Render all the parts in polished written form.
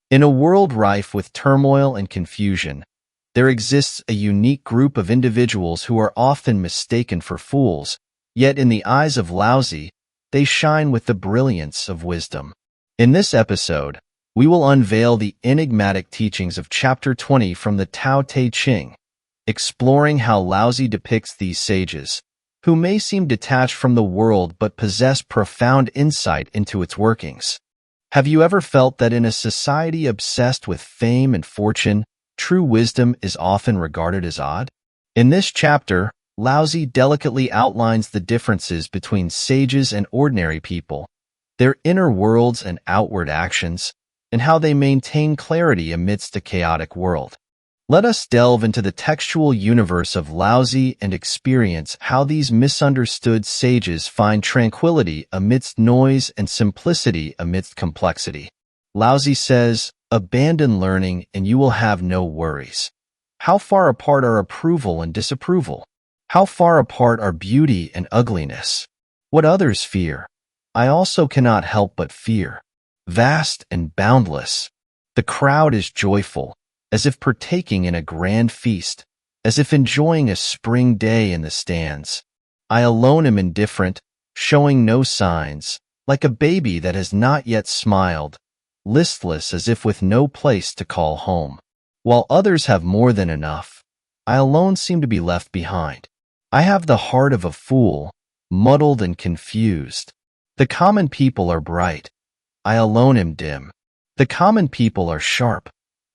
In a world rife with turmoil and confusion, there exists a unique group of individuals who are often mistaken for fools, yet in the eyes of Laozi, they shine with the brilliance of wisdom. In this episode, we will unveil the enigmatic teachings of Chapter 20 from the Tao Te Ching, exploring how Laozi depicts these sages, who may seem detached from the world but possess profound insight into its workings. Have you ever felt that in a society obsessed with fame and fortune, true wisdom is often regarded as odd? In this chapter, Laozi delicately outlines the differences between sages and ordinary people, their inner worlds and outward actions, and how they maintain clarity amidst a chaotic world. Let us delve into the textual universe of Laozi and experience how these misunderstood sages find tranquility amidst noise and simplicity amidst complexity. Laozi says, "Abandon learning and you will have no worries." How far apart are approval and disapproval? How far apart are beauty and ugliness? What others fear, I also cannot help but fear. Vast and boundless, the crowd is joyful, as if partaking in a grand feast, as if enjoying a spring day in the stands. I alone am indifferent, showing no signs, like a baby that has not yet smiled, listless as if with no place to call home. While others have more than enough, I alone seem to be left behind. I have the heart of a fool, muddled and confused. The common people are bright, I alone am dim. The common people are sharp,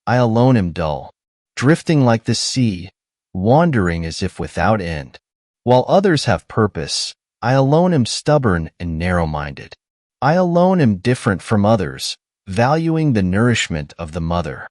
I alone am dull. Drifting like the sea, wandering as if without end. While others have purpose, I alone am stubborn and narrow-minded. I alone am different from others, valuing the nourishment of the mother.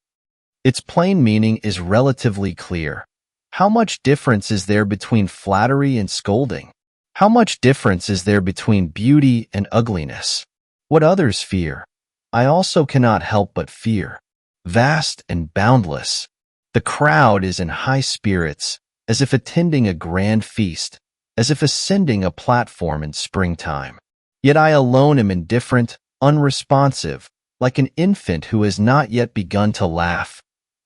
Its plain meaning is relatively clear. How much difference is there between flattery and scolding? How much difference is there between beauty and ugliness? What others fear, I also cannot help but fear. Vast and boundless, the crowd is in high spirits, as if attending a grand feast, as if ascending a platform in springtime. Yet I alone am indifferent, unresponsive, like an infant who has not yet begun to laugh,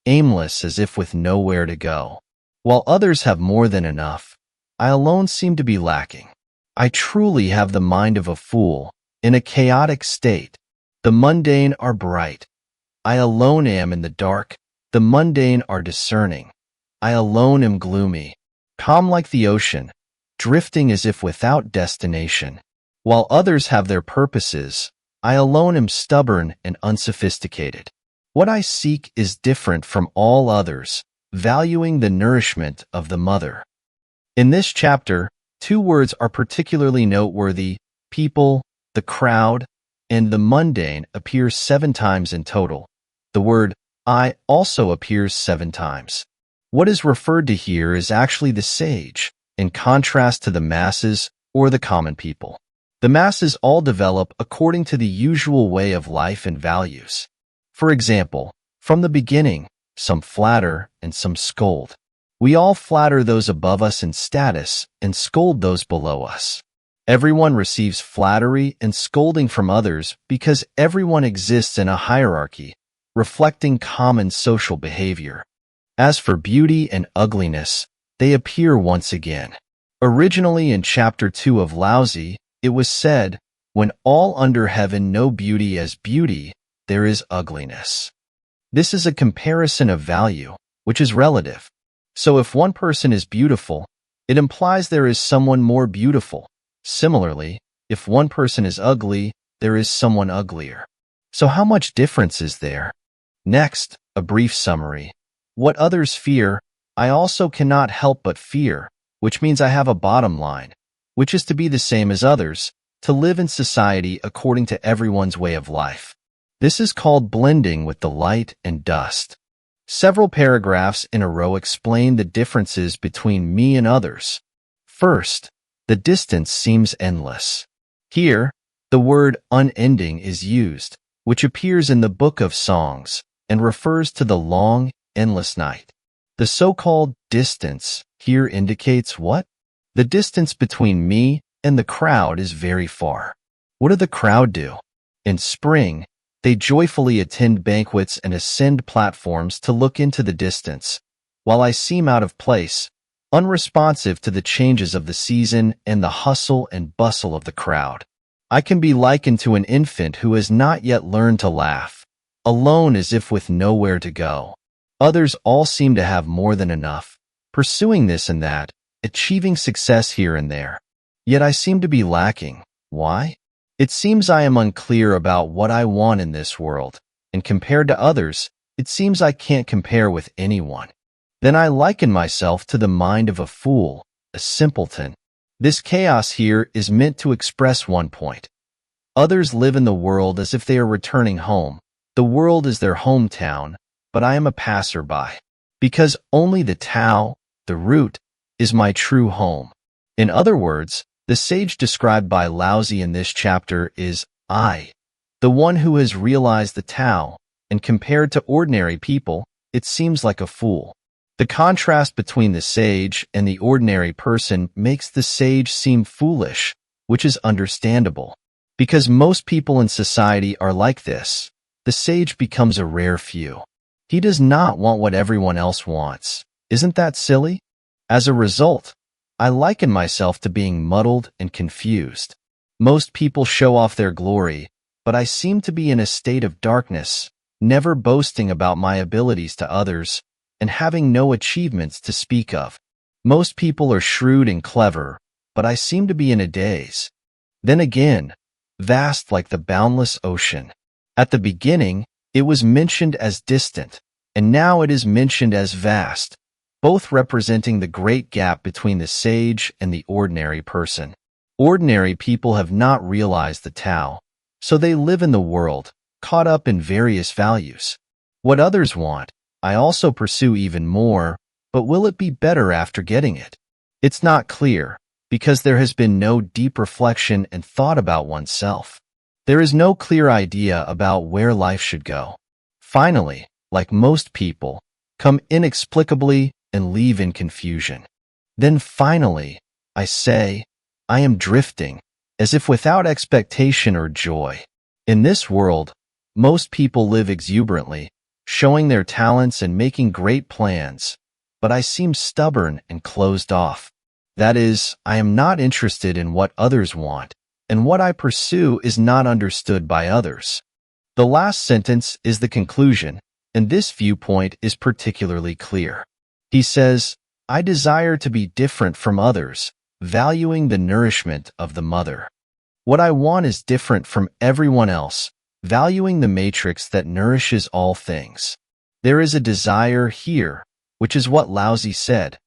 aimless as if with nowhere to go. While others have more than enough, I alone seem to be lacking. I truly have the mind of a fool, in a chaotic state. The mundane are bright. I alone am in the dark. The mundane are discerning. I alone am gloomy, calm like the ocean, drifting as if without destination. While others have their purposes, I alone am stubborn and unsophisticated. What I seek is different from all others, valuing the nourishment of the mother. In this chapter, two words are particularly noteworthy: people, the crowd, and the mundane appear 7 times in total. The word I also appears 7 times. What is referred to here is actually the sage, in contrast to the masses or the common people. The masses all develop according to the usual way of life and values. For example, from the beginning, some flatter and some scold. We all flatter those above us in status and scold those below us. Everyone receives flattery and scolding from others because everyone exists in a hierarchy, reflecting common social behavior. As for beauty and ugliness, they appear once again. Originally in Chapter 2 of Laozi, it was said, "When all under heaven know beauty as beauty, there is ugliness." This is a comparison of value, which is relative. So if one person is beautiful, it implies there is someone more beautiful. Similarly, if one person is ugly, there is someone uglier. So how much difference is there? Next, a brief summary. What others fear, I also cannot help but fear, which means I have a bottom line, which is to be the same as others, to live in society according to everyone's way of life. This is called blending with the light and dust. Several paragraphs in a row explain the differences between me and others. First, the distance seems endless. Here, the word unending is used, which appears in the Book of Songs and refers to the long, endless night. The so-called distance here indicates what? The distance between me and the crowd is very far. What did the crowd do? In spring, They joyfully attend banquets and ascend platforms to look into the distance, while I seem out of place, unresponsive to the changes of the season and the hustle and bustle of the crowd. I can be likened to an infant who has not yet learned to laugh, alone as if with nowhere to go. Others all seem to have more than enough, pursuing this and that, achieving success here and there. Yet I seem to be lacking. Why? It seems I am unclear about what I want in this world, and compared to others, it seems I can't compare with anyone. Then I liken myself to the mind of a fool, a simpleton. This chaos here is meant to express one point. Others live in the world as if they are returning home. The world is their hometown, but I am a passerby. Because only the Tao, the root, is my true home. In other words, the sage described by Laozi in this chapter is I, the one who has realized the Tao, and compared to ordinary people, it seems like a fool. The contrast between the sage and the ordinary person makes the sage seem foolish, which is understandable. Because most people in society are like this, the sage becomes a rare few. He does not want what everyone else wants. Isn't that silly? As a result, I liken myself to being muddled and confused. Most people show off their glory, but I seem to be in a state of darkness, never boasting about my abilities to others, and having no achievements to speak of. Most people are shrewd and clever, but I seem to be in a daze. Then again, vast like the boundless ocean. At the beginning, it was mentioned as distant, and now it is mentioned as vast, both representing the great gap between the sage and the ordinary person. Ordinary people have not realized the Tao, so they live in the world, caught up in various values. What others want, I also pursue even more, but will it be better after getting it? It's not clear, because there has been no deep reflection and thought about oneself. There is no clear idea about where life should go. Finally, like most people, come inexplicably and leave in confusion. Then finally, I say, I am drifting, as if without expectation or joy. In this world, most people live exuberantly, showing their talents and making great plans, but I seem stubborn and closed off. That is, I am not interested in what others want, and what I pursue is not understood by others. The last sentence is the conclusion, and this viewpoint is particularly clear. He says, I desire to be different from others, valuing the nourishment of the mother. What I want is different from everyone else, valuing the matrix that nourishes all things. There is a desire here, which is what Laozi said.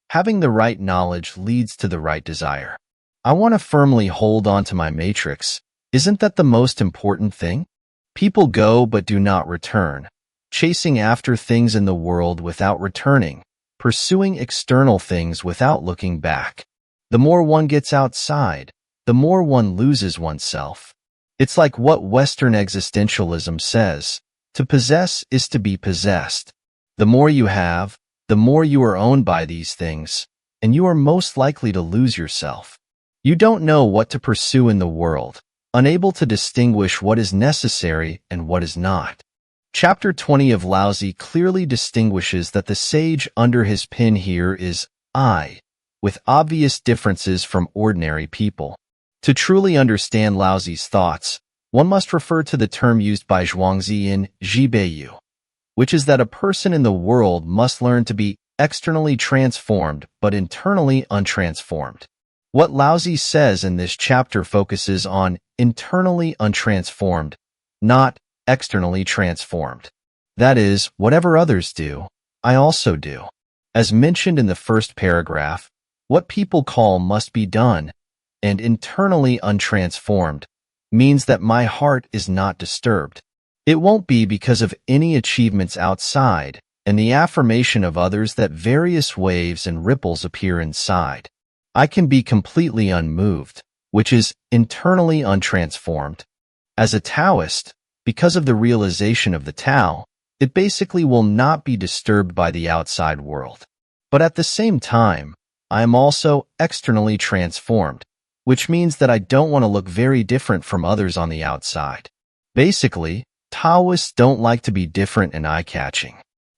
Having the right knowledge leads to the right desire. I want to firmly hold on to my matrix. Isn't that the most important thing? People go but do not return, chasing after things in the world without returning, pursuing external things without looking back. The more one gets outside, the more one loses oneself. It's like what Western existentialism says, to possess is to be possessed. The more you have, the more you are owned by these things, and you are most likely to lose yourself. You don't know what to pursue in the world, unable to distinguish what is necessary and what is not. Chapter 20 of Laozi clearly distinguishes that the sage under his pen here is I, with obvious differences from ordinary people. To truly understand Laozi's thoughts, one must refer to the term used by Zhuangzi in Zhibeiyu, which is that a person in the world must learn to be externally transformed but internally untransformed. What Laozi says in this chapter focuses on internally untransformed, not externally transformed. That is, whatever others do, I also do. As mentioned in the first paragraph, what people call must be done, and internally untransformed, means that my heart is not disturbed. It won't be because of any achievements outside, and the affirmation of others that various waves and ripples appear inside. I can be completely unmoved, which is internally untransformed. As a Taoist, because of the realization of the Tao, it basically will not be disturbed by the outside world. But at the same time, I am also externally transformed, which means that I don't want to look very different from others on the outside. Basically, Taoists don't like to be different and eye-catching.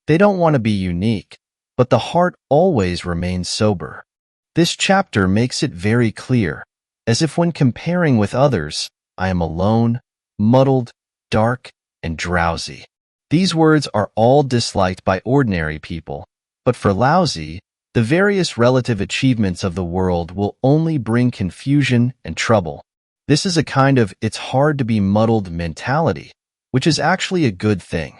They don't want to be unique, but the heart always remains sober. This chapter makes it very clear, as if when comparing with others, I am alone, muddled, dark, and drowsy. These words are all disliked by ordinary people, but for Laozi, the various relative achievements of the world will only bring confusion and trouble. This is a kind of it's hard to be muddled mentality, which is actually a good thing.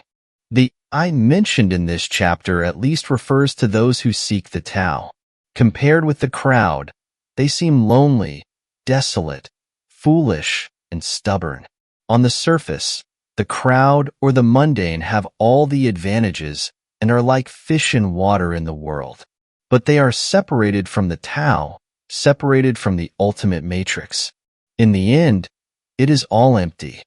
The I mentioned in this chapter at least refers to those who seek the Tao. Compared with the crowd, they seem lonely, desolate, foolish, and stubborn. On the surface, the crowd or the mundane have all the advantages and are like fish in water in the world. But they are separated from the Tao, separated from the ultimate matrix. In the end, it is all empty.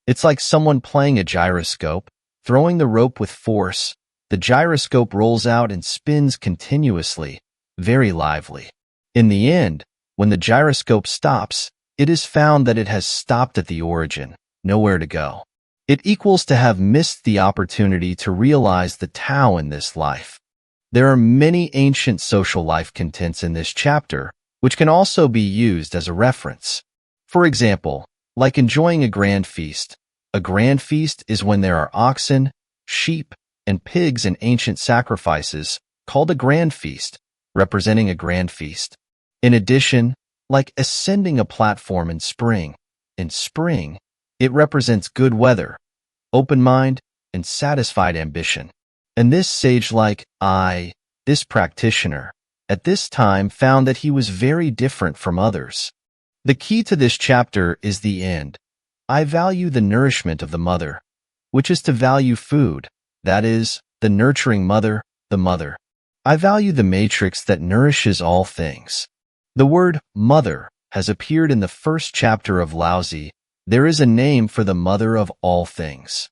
It's like someone playing a gyroscope, throwing the rope with force. The gyroscope rolls out and spins continuously, very lively. In the end, when the gyroscope stops, it is found that it has stopped at the origin, nowhere to go. It equals to have missed the opportunity to realize the Tao in this life. There are many ancient social life contents in this chapter, which can also be used as a reference. For example, like enjoying a grand feast. A grand feast is when there are oxen, sheep, and pigs in ancient sacrifices, called a grand feast, representing a grand feast. In addition, like ascending a platform in spring. In spring, it represents good weather, open mind, and satisfied ambition. And this sage like this practitioner, at this time found that he was very different from others. The key to this chapter is the end. I value the nourishment of the mother, which is to value food, that is, the nurturing mother, the mother. I value the matrix that nourishes all things. The word mother has appeared in the first chapter of Laozi. There is a name for the mother of all things.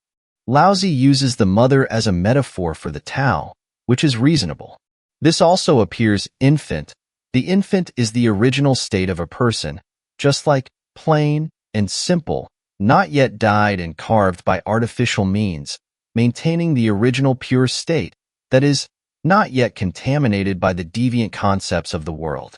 Laozi uses the mother as a metaphor for the Tao, which is reasonable. This also appears infant. The infant is the original state of a person, just like plain and simple, not yet dyed and carved by artificial means, maintaining the original pure state, that is, not yet contaminated by the deviant concepts of the world.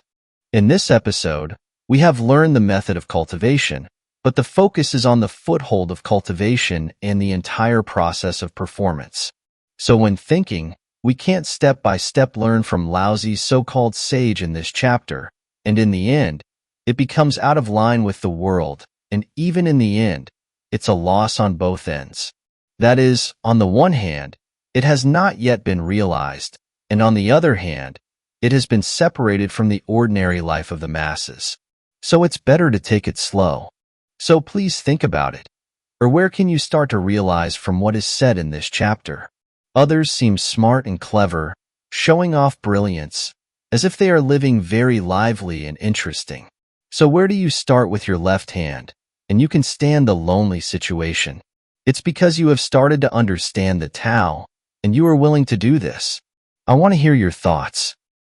In this episode, we have learned the method of cultivation, but the focus is on the foothold of cultivation and the entire process of performance. So when thinking, we can't step by step learn from Laozi's so-called sage in this chapter, and in the end, it becomes out of line with the world, and even in the end, it's a loss on both ends. That is, on the one hand, it has not yet been realized, and on the other hand, it has been separated from the ordinary life of the masses. So it's better to take it slow. So please think about it. Or where can you start to realize from what is said in this chapter? Others seem smart and clever, showing off brilliance, as if they are living very lively and interesting. So where do you start with your left hand, and you can stand the lonely situation? It's because you have started to understand the Tao, and you are willing to do this. I want to hear your thoughts.